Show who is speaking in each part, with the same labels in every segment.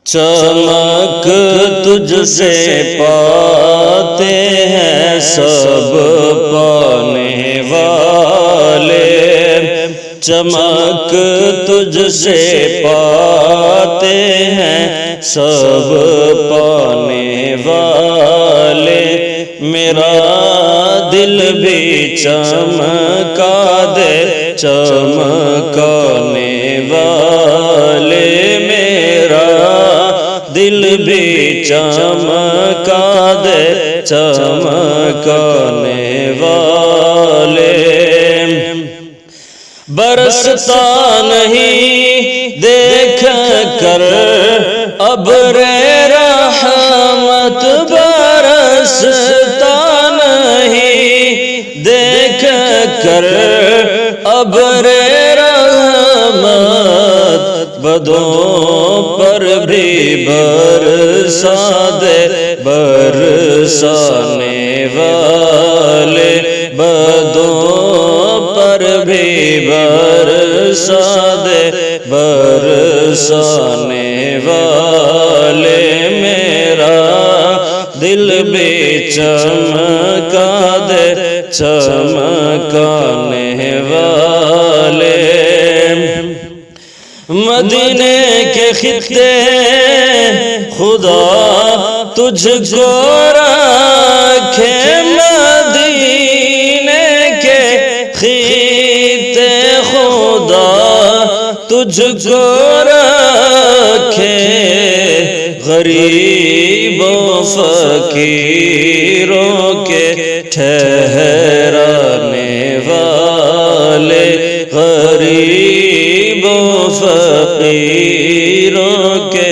Speaker 1: چمک تجھ سے پاتے ہیں سب پانے والے، چمک تجھ سے پاتے ہیں سب پانے والے، میرا دل بھی چمکا دے چمکانے والے، میرا دل بھی چمکا دے چمکانے والے۔ برستا نہیں دیکھ کر ابر رحمت، برستا نہیں دیکھ کر ابر رحمت، بدوں پر بھی برسا دے برسانے والے، بدوں پر بھی برسا دے برسانے والے، میرا دل بھی چمکا دے چمکانے والے۔ مدینے کے خطے خدا تجھ کو رکھے، مدینے کے خطے خدا تجھ کو رکھے، غریبوں فقیروں کے ٹھہرانے والے، غریبوں فقیروں کے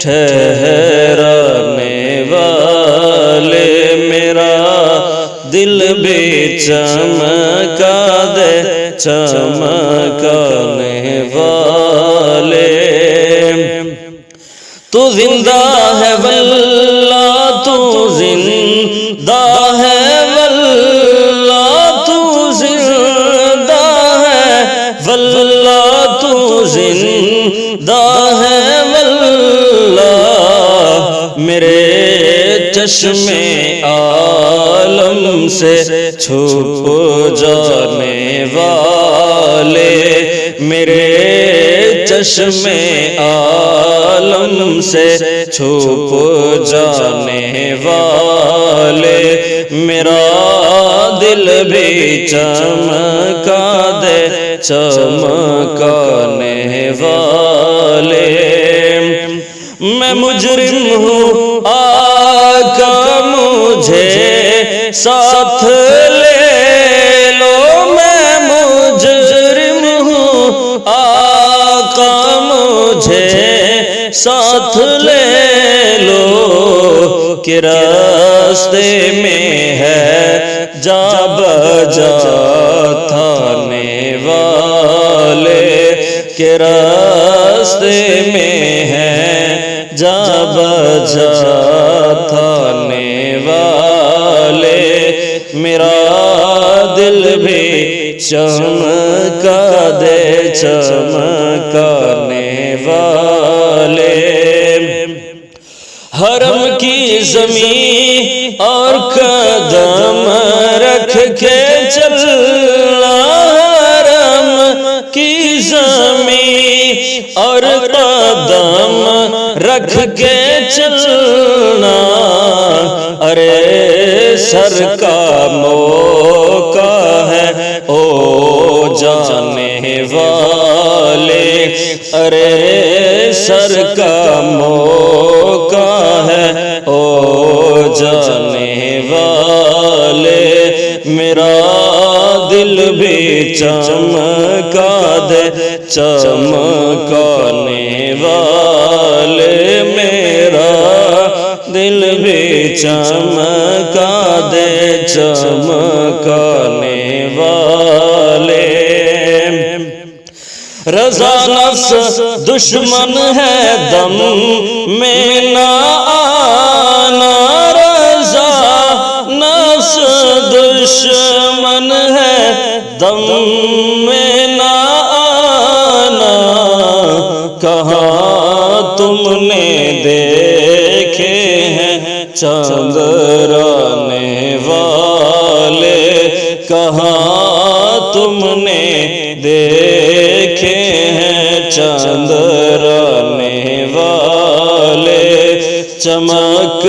Speaker 1: ٹھہرانے والے، میرا دل بھی چمکا دے چمکانے والے۔ تو زندہ ہے واللہ تو زندہ ہے واللہ تو زندہ ہے واللہ تو زندہ ہے واللہ، میرے چشم عالم سے چھپ جانے والے، میرے چشم عالم سے چھپ جانے والے، میرا دل بھی چمکا دے چمکانے والے۔ میں مجرم ہوں آقا مجھے ساتھ لے لو، میں مجرم ہوں آقا مجھے ساتھ لے لو، کہ راستے میں ہے جا بجا تھانے والے، کہ راستے میں ہے جا بجا تھانے والے، میرا دل بھی چمکا دے چمکانے والے۔ حرم کی زمین اور قدم رکھ کے چلنا، حرم کی زمین اور قدم رکھ کے چلنا، ارے سر کا موقع ہے او جانے والے، ارے سر کا موقع ہے او جانے والے، میرا دل بھی چمکا دے چمکانے والے، میرا دل بھی چمکا دے چمکانے والے۔ رضا نفس دشمن ہے دم میں نہ آنا، رضا نفس دشمن ہے دم میں نہ آنا، کہاں تم نے دیکھے ہیں چندرانے والے، کہاں تم نے دیکھے ہیں چندرانے والے، چمک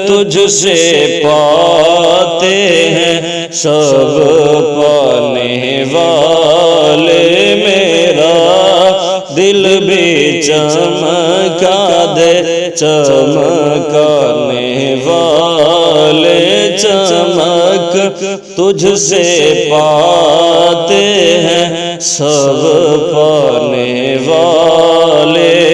Speaker 1: تجھ سے پاتے ہیں سب پانے والے، میرا دل بھی چمکا دے چمکانے والے، چمک تجھ سے پاتے ہیں سب پانے والے۔